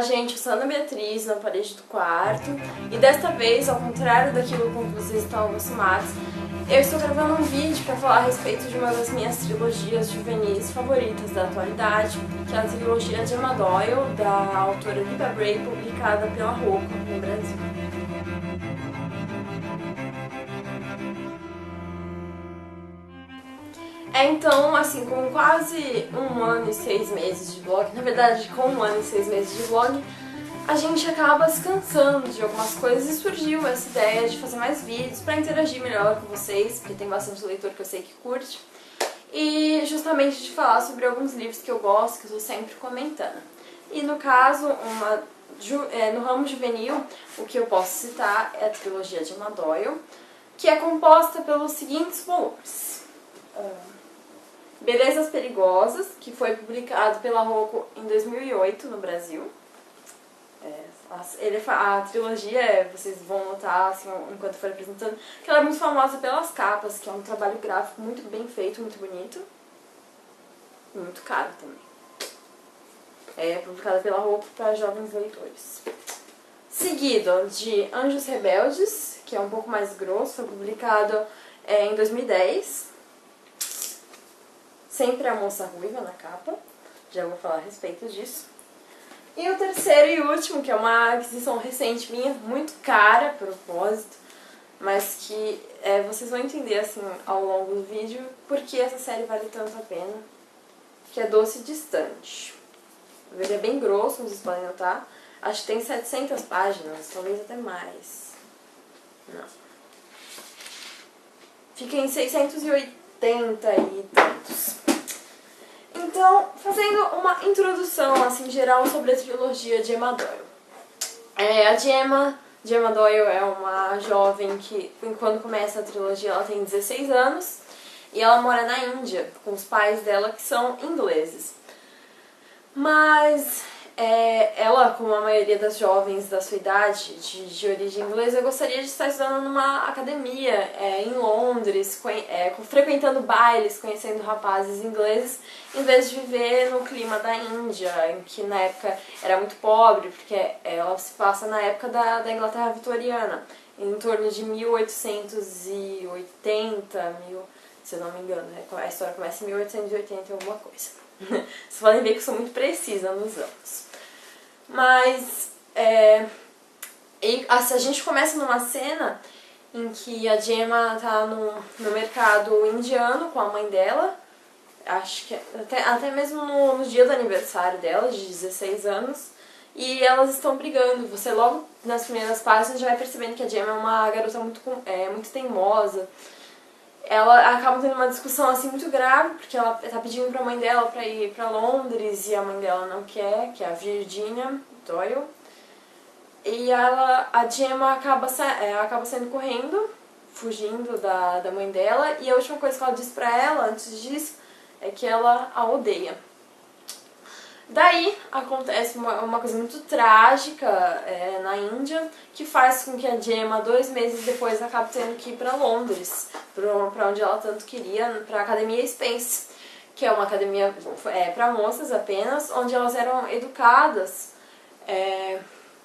Gente, eu sou Ana Beatriz, na parede do quarto, e desta vez, ao contrário daquilo com que vocês estão acostumados, eu estou gravando um vídeo para falar a respeito de uma das minhas trilogias juvenis favoritas da atualidade, que é a trilogia de Emma Doyle, da autora Libba Bray, publicada pela Rocco, no Brasil. Então, assim, com quase 1 ano e 6 meses de blog, na verdade, com 1 ano e 6 meses de blog, a gente acaba se cansando de algumas coisas e surgiu essa ideia de fazer mais vídeos para interagir melhor com vocês, porque tem bastante leitor que eu sei que curte, e justamente de falar sobre alguns livros que eu gosto, que eu estou sempre comentando. E no caso, no ramo juvenil, o que eu posso citar é a trilogia de Emma Doyle, que é composta pelos seguintes volumes. Belezas Perigosas, que foi publicado pela Rocco em 2008 no Brasil. A trilogia, vocês vão notar assim, enquanto for apresentando, que ela é muito famosa pelas capas, que é um trabalho gráfico muito bem feito, muito bonito. E muito caro também. É publicada pela Rocco para jovens leitores. Seguido de Anjos Rebeldes, que é um pouco mais grosso, foi publicado em 2010. Sempre a moça ruiva na capa, já vou falar a respeito disso. E o terceiro e último, que é uma aquisição recente minha, muito cara, a propósito, mas que vocês vão entender assim ao longo do vídeo porque essa série vale tanto a pena, que é Doce Distante. Ele é bem grosso, vocês podem notar, acho que tem 700 páginas, talvez até mais. Não. Fica em 680 e tantos. Então, fazendo uma introdução assim, geral sobre a trilogia de Emma Doyle. A Emma Doyle é uma jovem que, quando começa a trilogia, ela tem 16 anos e ela mora na Índia, com os pais dela que são ingleses. Mas ela, como a maioria das jovens da sua idade, de origem inglesa, gostaria de estar estudando numa academia em Londres, frequentando bailes, conhecendo rapazes ingleses, em vez de viver no clima da Índia, em que na época era muito pobre, porque ela se passa na época da Inglaterra vitoriana, em torno de 1880, se eu não me engano, a história começa em 1880 e alguma coisa. Vocês podem ver que eu sou muito precisa nos anos. Mas a gente começa numa cena em que a Gemma tá no mercado indiano com a mãe dela. Acho que até mesmo no dia do aniversário dela, de 16 anos. E elas estão brigando. Você logo nas primeiras páginas já vai percebendo que a Gemma é uma garota muito teimosa. Ela acaba tendo uma discussão assim muito grave, porque ela tá pedindo pra mãe dela pra ir pra Londres e a mãe dela não quer, que é a Virginia Doyle. E a Gemma acaba saindo correndo, fugindo da mãe dela, e a última coisa que ela diz pra ela antes disso é que ela a odeia. Daí acontece uma coisa muito trágica na Índia, que faz com que a Gemma, 2 meses depois, acabe tendo que ir para Londres, para onde ela tanto queria, para a Academia Spence, que é uma academia para moças apenas, onde elas eram educadas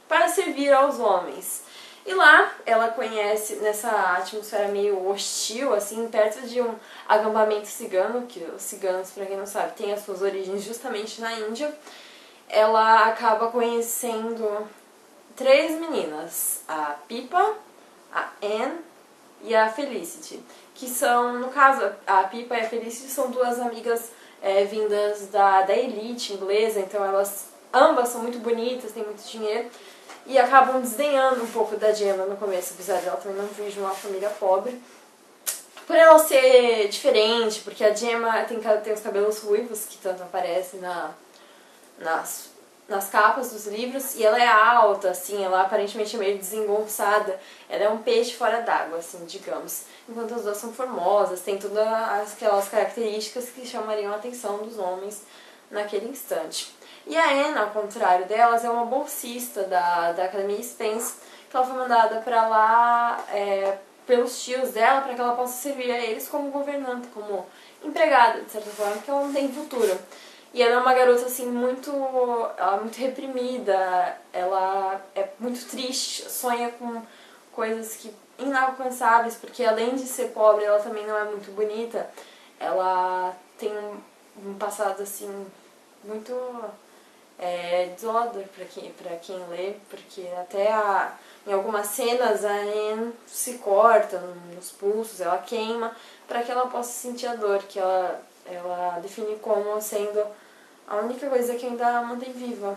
para servir aos homens. E lá ela conhece, nessa atmosfera meio hostil, assim, perto de um acampamento cigano, que os ciganos, pra quem não sabe, têm as suas origens justamente na Índia. Ela acaba conhecendo 3 meninas, a Pippa, a Anne e a Felicity, que são, no caso, a Pippa e a Felicity são 2 amigas vindas da elite inglesa, então ambas são muito bonitas, têm muito dinheiro, e acabam desdenhando um pouco da Gemma no começo, apesar de ela também não vir de uma família pobre. Por ela ser diferente, porque a Gemma tem os cabelos ruivos, que tanto aparecem nas capas dos livros, e ela é alta, assim, ela aparentemente é meio desengonçada. Ela é um peixe fora d'água, assim, digamos. Enquanto as 2 são formosas, tem todas aquelas características que chamariam a atenção dos homens naquele instante. E a Anne, ao contrário delas, é uma bolsista da Academia Spence, que ela foi mandada pra lá pelos tios dela para que ela possa servir a eles como governanta, como empregada, de certa forma, porque ela não tem futuro. E ela é uma garota, assim, ela é muito reprimida, ela é muito triste, sonha com coisas que inalcançáveis, porque além de ser pobre, ela também não é muito bonita. Ela tem um passado, assim, muito desolador pra quem lê, porque em algumas cenas a Anne se corta nos pulsos, ela queima, para que ela possa sentir a dor, que ela define como sendo a única coisa que ainda mantém viva.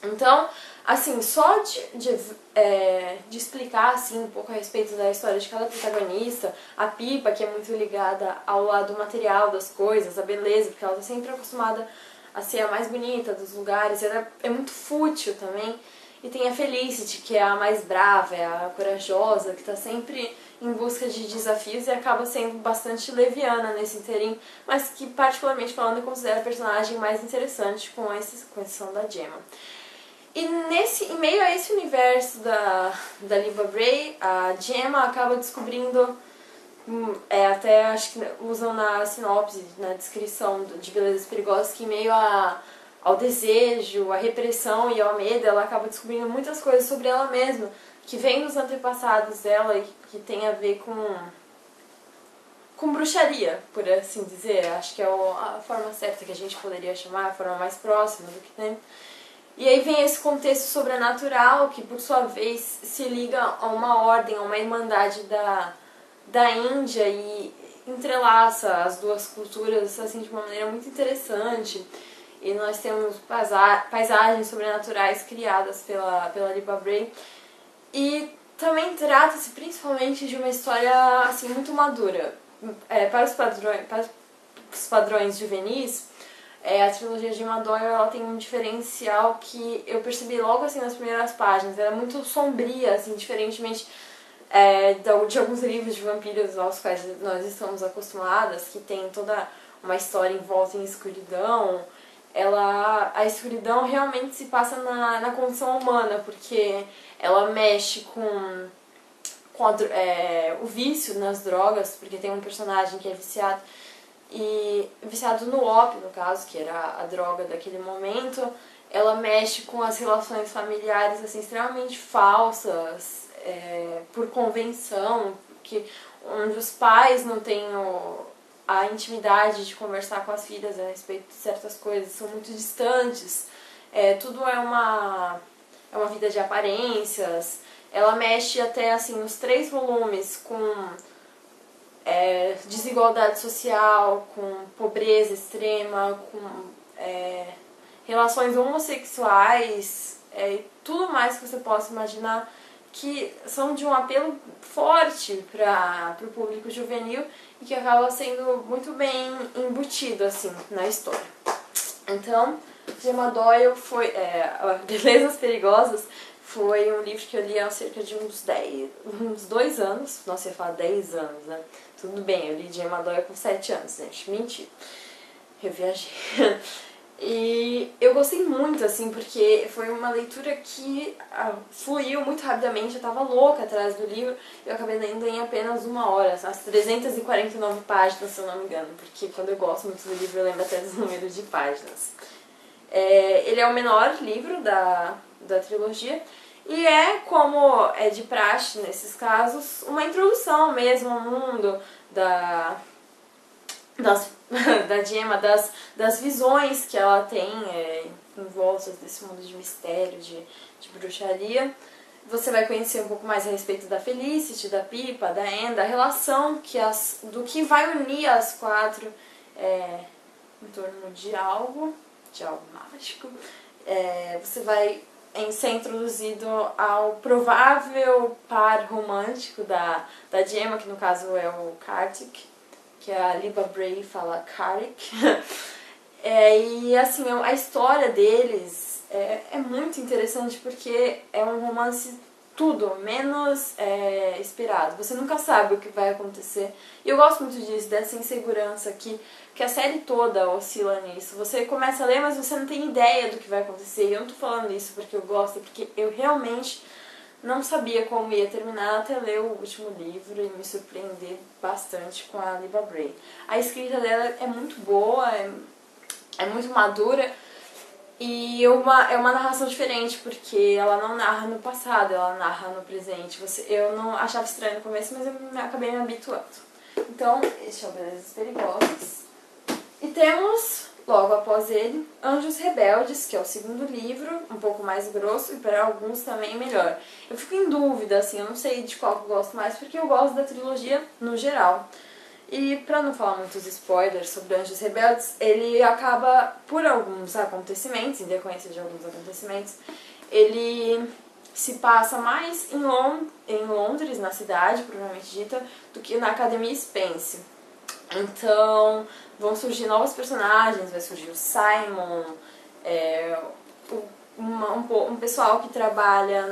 Então, assim, só de explicar assim, um pouco a respeito da história de cada protagonista, a Pipa, que é muito ligada ao lado material das coisas, a beleza, porque ela está sempre acostumada a ser a mais bonita dos lugares, ela é muito fútil também. E tem a Felicity, que é a mais brava, é a corajosa, que está sempre em busca de desafios e acaba sendo bastante leviana nesse interim, mas que, particularmente falando, eu considero a personagem mais interessante, com exceção da Gemma. E em meio a esse universo da Libba Bray, a Gemma acaba descobrindo, até acho que usam na sinopse, na descrição de Belezas Perigosas, que em meio ao desejo, à repressão e ao medo, ela acaba descobrindo muitas coisas sobre ela mesma, que vem dos antepassados dela e que tem a ver com bruxaria, por assim dizer. Acho que é a forma certa que a gente poderia chamar, a forma mais próxima do que tem. E aí vem esse contexto sobrenatural, que por sua vez se liga a uma ordem, a uma irmandade da Índia e entrelaça as duas culturas assim, de uma maneira muito interessante. E nós temos paisagens sobrenaturais criadas pela Libba Bray. E também trata-se principalmente de uma história assim, muito madura. Para os padrões juvenis, a trilogia de Gemma Doyle ela tem um diferencial que eu percebi logo assim nas primeiras páginas. Ela é muito sombria, assim, diferentemente de alguns livros de vampiros aos quais nós estamos acostumadas, que tem toda uma história envolta em escuridão. A escuridão realmente se passa na condição humana, porque ela mexe com o vício nas drogas, porque tem um personagem que é viciado no ópio, no caso, que era a droga daquele momento. Ela mexe com as relações familiares assim, extremamente falsas, por convenção, onde os pais não têm a intimidade de conversar com as filhas a respeito de certas coisas, são muito distantes. Tudo é uma vida de aparências. Ela mexe até assim nos 3 volumes com desigualdade social, com pobreza extrema, com relações homossexuais, tudo mais que você possa imaginar, que são de um apelo forte para o público juvenil e que acaba sendo muito bem embutido assim na história. Então, Gemma Doyle foi Belezas Perigosas foi um livro que eu li há cerca de uns 2 anos. Nossa, eu ia falar 10 anos, né? Tudo bem, eu li Gemma Doyle com 7 anos, gente. Mentira. Eu viajei. E eu gostei muito, assim, porque foi uma leitura que fluiu muito rapidamente. Eu tava louca atrás do livro. Eu acabei lendo em apenas 1 hora, as 349 páginas, se eu não me engano. Porque quando eu gosto muito do livro, eu lembro até dos números de páginas. Ele é o menor livro da trilogia. E como é de praxe nesses casos, uma introdução mesmo ao mundo da Gemma, das visões que ela tem envoltas desse mundo de mistério, de bruxaria. Você vai conhecer um pouco mais a respeito da Felicity, da Pipa, da Anne, da relação do que vai unir as 4 em torno de algo mágico. Você vai ser introduzido ao provável par romântico da Gemma, que no caso é o Kartik, que a Libba Bray fala Karik. E assim, a história deles é muito interessante porque é um romance tudo menos esperado. Você nunca sabe o que vai acontecer. E eu gosto muito disso, dessa insegurança que a série toda oscila nisso. Você começa a ler, mas você não tem ideia do que vai acontecer. E eu não tô falando isso porque eu gosto, porque eu realmente não sabia como ia terminar até ler o último livro e me surpreender bastante com a Libba Bray. A escrita dela é muito boa, é muito madura e é uma narração diferente, porque ela não narra no passado, ela narra no presente. Eu não achava estranho no começo, mas eu acabei me habituando. Então, este é o Belezas Perigosas. E temos, logo após ele, Anjos Rebeldes, que é o segundo livro, um pouco mais grosso e para alguns também melhor. Eu fico em dúvida, assim, eu não sei de qual que eu gosto mais, porque eu gosto da trilogia no geral. E pra não falar muitos spoilers sobre Anjos Rebeldes, ele acaba, por alguns acontecimentos, em decorrência de alguns acontecimentos, ele se passa mais em Londres, na cidade, propriamente dita, do que na Academia Spence. Então, vão surgir novos personagens, vai surgir o Simon, um pessoal que trabalha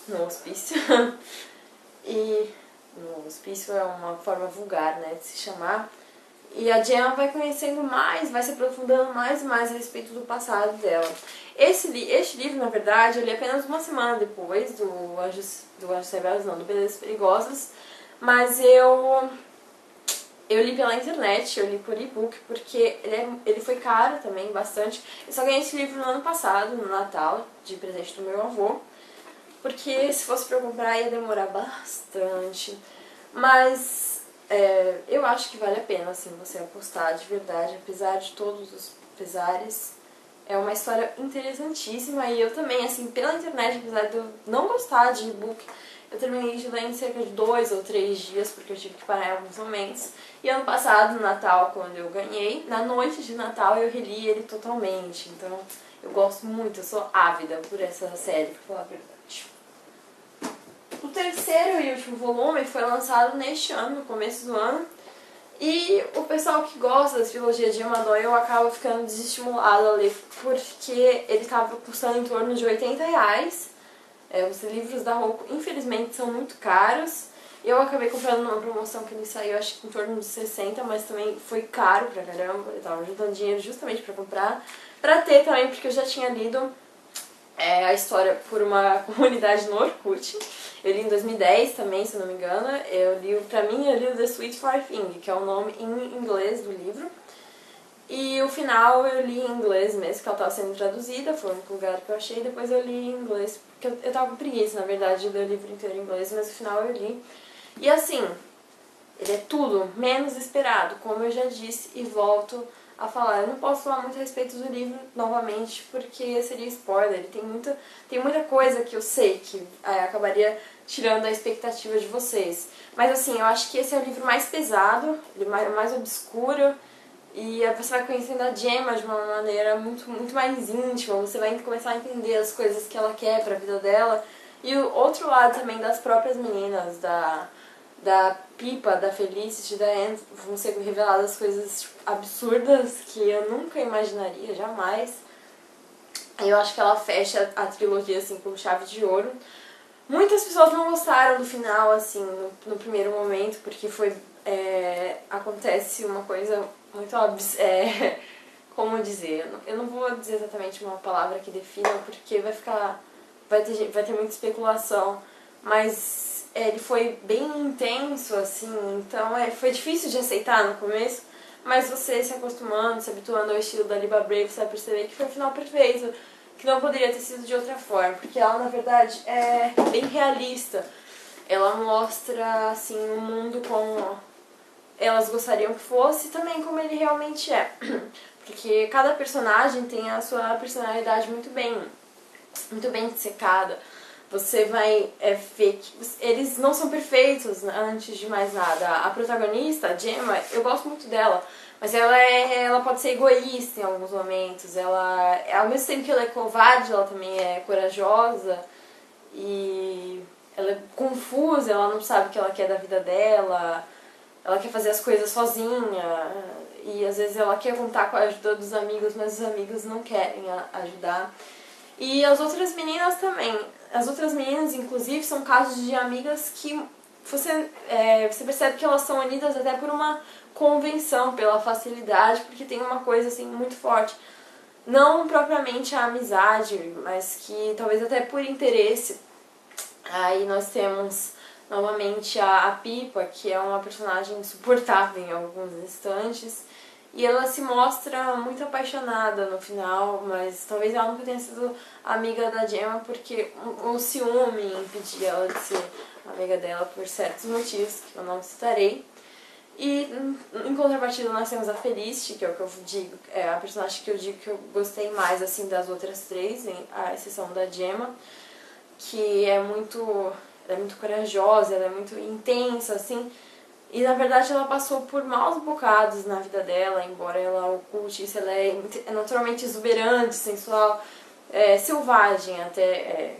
no hospício. E no hospício é uma forma vulgar, né, de se chamar. E a Gemma vai conhecendo mais, vai se aprofundando mais e mais a respeito do passado dela. Este livro, na verdade, eu li apenas uma semana depois do Anjos Rebeldes, não, do Belezas Perigosas, mas eu li pela internet, eu li por e-book, porque ele foi caro também, bastante. Eu só ganhei esse livro no ano passado, no Natal, de presente do meu avô, porque se fosse pra eu comprar ia demorar bastante. Mas eu acho que vale a pena, assim, você apostar de verdade, apesar de todos os pesares. É uma história interessantíssima e eu também, assim, pela internet, apesar de eu não gostar de e-book, eu terminei de ler em cerca de 2 ou 3 dias, porque eu tive que parar em alguns momentos. E ano passado, no Natal, quando eu ganhei, na noite de Natal eu reli ele totalmente. Então, eu gosto muito, eu sou ávida por essa série, pra falar a verdade. O terceiro e último volume foi lançado neste ano, no começo do ano. E o pessoal que gosta da trilogia de Emma Doyle acaba ficando desestimulado a ler, porque ele estava custando em torno de R$80. Os livros da Roku, infelizmente, são muito caros. Eu acabei comprando numa promoção que ele saiu, acho que em torno de 60, mas também foi caro pra caramba. Eu tava juntando dinheiro justamente pra comprar. Pra ter também, porque eu já tinha lido a história por uma comunidade no Orkut. Eu li em 2010 também, se não me engano. Eu li o The Sweet Far Thing, que é o nome em inglês do livro. E o final eu li em inglês mesmo, que ela estava sendo traduzida, foi o único lugar que eu achei. Depois eu li em inglês, porque eu tava com preguiça, na verdade, de ler o livro inteiro em inglês, mas o final eu li. E assim, ele é tudo menos esperado, como eu já disse e volto a falar. Eu não posso falar muito a respeito do livro novamente, porque seria spoiler. Ele tem muita coisa que eu sei que acabaria tirando a expectativa de vocês. Mas assim, eu acho que esse é o livro mais pesado, mais obscuro. E você vai conhecendo a Gemma de uma maneira muito, muito mais íntima, você vai começar a entender as coisas que ela quer pra vida dela. E o outro lado também das próprias meninas, da Pipa, da Felicity, da Anne, vão ser reveladas coisas absurdas que eu nunca imaginaria, jamais. E eu acho que ela fecha a trilogia assim com chave de ouro. Muitas pessoas não gostaram do final, assim, no primeiro momento, porque acontece uma coisa muito como dizer, eu não vou dizer exatamente uma palavra que defina, porque vai ter muita especulação, mas ele foi bem intenso, assim, então foi difícil de aceitar no começo, mas você se acostumando, se habituando ao estilo da Libba Brave, você vai perceber que foi o final perfeito, que não poderia ter sido de outra forma, porque ela, na verdade, é bem realista. Ela mostra, assim, o mundo como elas gostariam que fosse e também como ele realmente é. Porque cada personagem tem a sua personalidade muito bem dissecada. Você vai ver que eles não são perfeitos, antes de mais nada. A protagonista, a Gemma, eu gosto muito dela, mas ela pode ser egoísta em alguns momentos. Ao mesmo tempo que ela é covarde, ela também é corajosa e ela é confusa, ela não sabe o que ela quer da vida dela. Ela quer fazer as coisas sozinha e às vezes ela quer contar com a ajuda dos amigos, mas os amigos não querem ajudar. E as outras meninas também. As outras meninas, inclusive, são casos de amigas que você percebe que elas são unidas até por uma convenção, pela facilidade, porque tem uma coisa assim muito forte. Não propriamente a amizade, mas que talvez até por interesse. Aí nós temos novamente a Pipa, que é uma personagem insuportável em alguns instantes. e ela se mostra muito apaixonada no final, mas talvez ela nunca tenha sido amiga da Gemma porque o ciúme impedia ela de ser amiga dela por certos motivos que eu não citarei. E em contrapartida nós temos a Felicity, que é o que eu digo, é a personagem que eu digo que eu gostei mais assim das outras três, à exceção da Gemma, que ela é muito corajosa, ela é muito intensa, assim, e na verdade ela passou por maus bocados na vida dela, embora ela oculte isso, ela é naturalmente exuberante, sensual, selvagem até,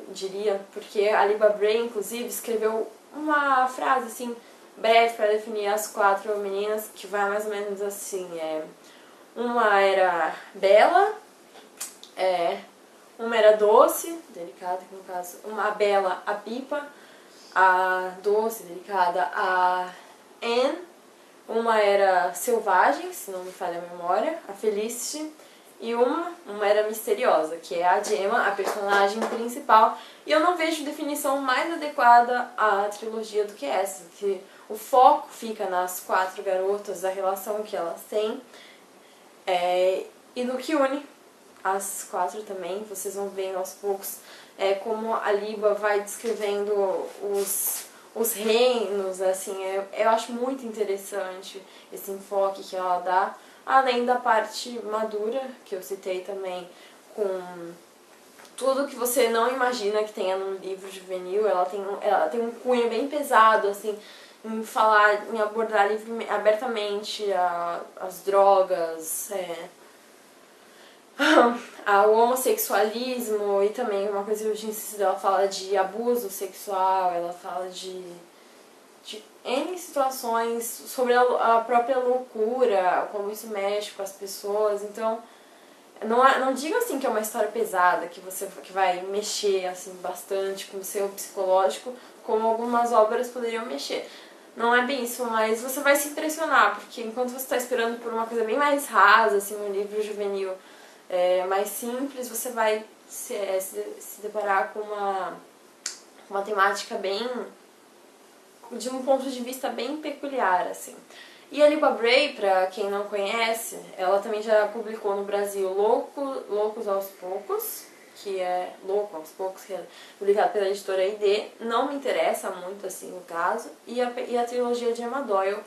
diria, porque a Liba Bray, inclusive, escreveu uma frase assim breve para definir as quatro meninas, que vai mais ou menos assim, uma era bela, uma era doce, delicada, que no caso, a bela, a Pipa, a doce, delicada, a Anne, uma era selvagem, se não me falha a memória, a Felicity, e uma era misteriosa, que é a Gemma, a personagem principal. E eu não vejo definição mais adequada à trilogia do que essa, que o foco fica nas quatro garotas, da relação que elas têm, e no que une as quatro também. Vocês vão ver aos poucos como a Liba vai descrevendo os reinos, assim, eu acho muito interessante esse enfoque que ela dá, além da parte madura, que eu citei também, com tudo que você não imagina que tenha num livro juvenil. Ela tem um cunho bem pesado, assim, em abordar abertamente as drogas, o homossexualismo, e também uma coisa que eu tinha insistido, ela fala de abuso sexual, ela fala de N situações sobre a própria loucura, como isso mexe com as pessoas. Então, não digo assim que é uma história pesada, que vai mexer assim bastante com o seu psicológico, como algumas obras poderiam mexer. Não é bem isso, mas você vai se impressionar, porque enquanto você está esperando por uma coisa bem mais rasa, assim, um livro juvenil mais simples, você vai se deparar com uma temática de um ponto de vista bem peculiar, assim. E a Liba Bray, pra quem não conhece, ela também já publicou no Brasil Loucos aos Poucos, que é Louco aos Poucos, que é publicado pela editora ID. Não me interessa muito, assim, o caso. E a trilogia de Emma Doyle,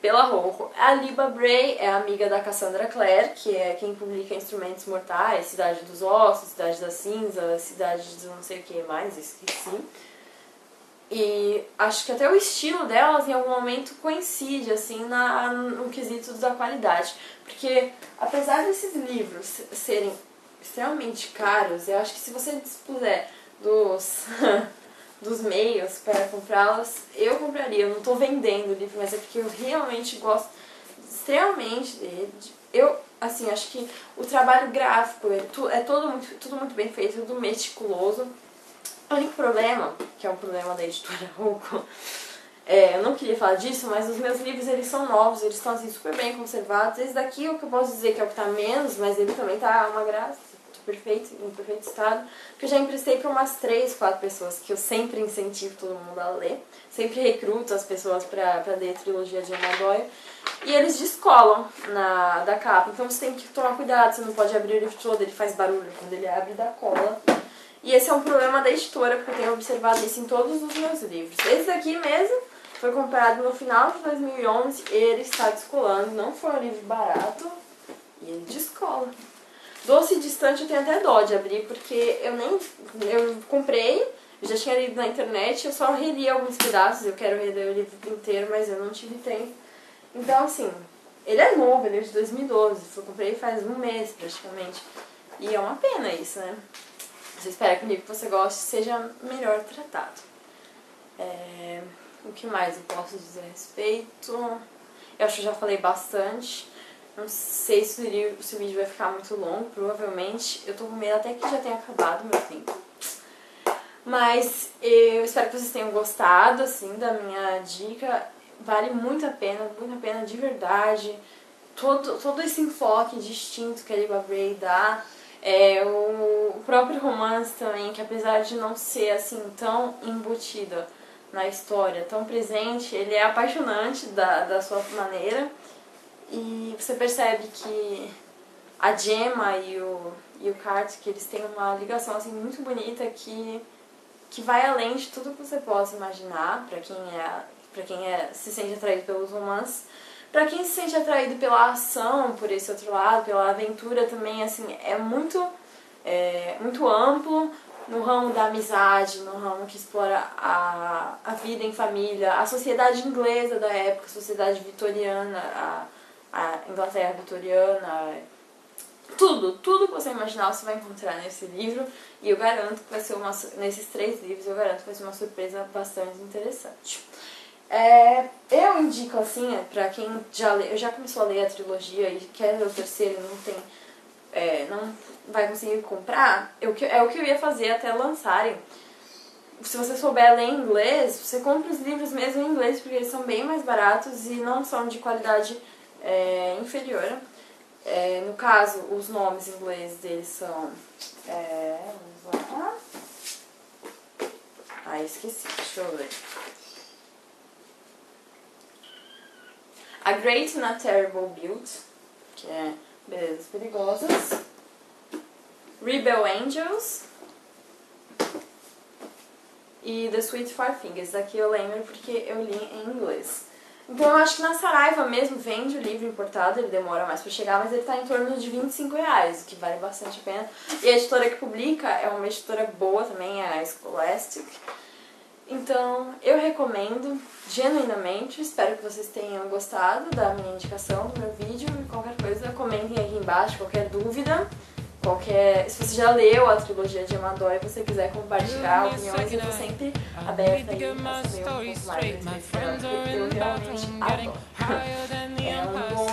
pela Rocco. A Liba Bray é amiga da Cassandra Clare, que é quem publica Instrumentos Mortais, Cidade dos Ossos, Cidade da Cinza, Cidade de não sei o que mais, esqueci. E acho que até o estilo delas em algum momento coincide, assim, no quesito da qualidade. Porque, apesar desses livros serem extremamente caros, eu acho que se você dispuser dos meios para comprá-los, eu compraria. Eu não estou vendendo o livro, mas é porque eu realmente gosto extremamente dele. Eu, assim, acho que o trabalho gráfico é tudo muito bem feito, tudo meticuloso. O único problema, que é um problema da editora Rocco, eu não queria falar disso, mas os meus livros, eles são novos, eles estão assim super bem conservados. Esse daqui é o que eu posso dizer que é o que está menos, mas ele também tá uma graça, perfeito, em perfeito estado, que eu já emprestei para umas 3, 4 pessoas, que eu sempre incentivo todo mundo a ler, sempre recruto as pessoas para ler a trilogia de Emma Doyle, e eles descolam da capa, então você tem que tomar cuidado, você não pode abrir o livro todo, ele faz barulho quando ele abre da cola. E esse é um problema da editora, porque eu tenho observado isso em todos os meus livros. Esse daqui mesmo foi comprado no final de 2011, ele está descolando, não foi um livro barato, e ele descola. Doce e Distante eu tenho até dó de abrir, porque eu comprei, eu já tinha lido na internet, eu só reli alguns pedaços, eu quero reler o livro inteiro, mas eu não tive tempo. Então, assim, ele é novo, ele é de 2012, eu comprei faz um mês praticamente, e é uma pena isso, né? Eu espero que o livro que você goste seja melhor tratado. O que mais eu posso dizer a respeito? Eu acho que eu já falei bastante. Não sei se o vídeo vai ficar muito longo, provavelmente. Eu tô com medo até que já tenha acabado o meu tempo. Mas eu espero que vocês tenham gostado, assim, da minha dica. Vale muito a pena de verdade. Todo esse enfoque distinto que a Liba Bray dá. O próprio romance também, que apesar de não ser assim tão embutido na história, tão presente, ele é apaixonante da sua maneira. E você percebe que a Gemma e o Kartik, eles têm uma ligação assim, muito bonita que vai além de tudo que você possa imaginar pra quem se sente atraído pelos romances. Pra quem se sente atraído pela ação, por esse outro lado, pela aventura também, assim, é muito amplo no ramo da amizade, no ramo que explora a vida em família, a sociedade inglesa da época, a sociedade vitoriana, a Inglaterra vitoriana, tudo que você imaginar você vai encontrar nesse livro, e eu garanto que vai ser nesses 3 livros, eu garanto que vai ser uma surpresa bastante interessante. Eu indico assim, pra quem já começou a ler a trilogia e quer ler o terceiro e não vai conseguir comprar, é o que eu ia fazer até lançarem. Se você souber ler inglês, você compra os livros mesmo em inglês, porque eles são bem mais baratos e não são de qualidade inferior. No caso, os nomes em inglês deles são... vamos lá. Esqueci, deixa eu ver. A Great and a Terrible Build, que é Belezas Perigosas. Rebel Angels. E The Sweet Four Fingers. Aqui eu lembro porque eu li em inglês. Então eu acho que na Saraiva mesmo vende o livro importado, ele demora mais pra chegar, mas ele tá em torno de R$25, o que vale bastante a pena. E a editora que publica é uma editora boa também, é a Scholastic. Então eu recomendo genuinamente, espero que vocês tenham gostado da minha indicação, do meu vídeo. Qualquer coisa, comentem aqui embaixo, qualquer dúvida. Se você já leu a trilogia de Gemma Doyle e você quiser compartilhar opiniões, eu estou sempre aberta aí a saber um pouco mais a respeito, porque eu realmente adoro.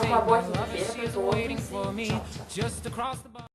Uma boa quinta-feira para todos e tchau, tchau.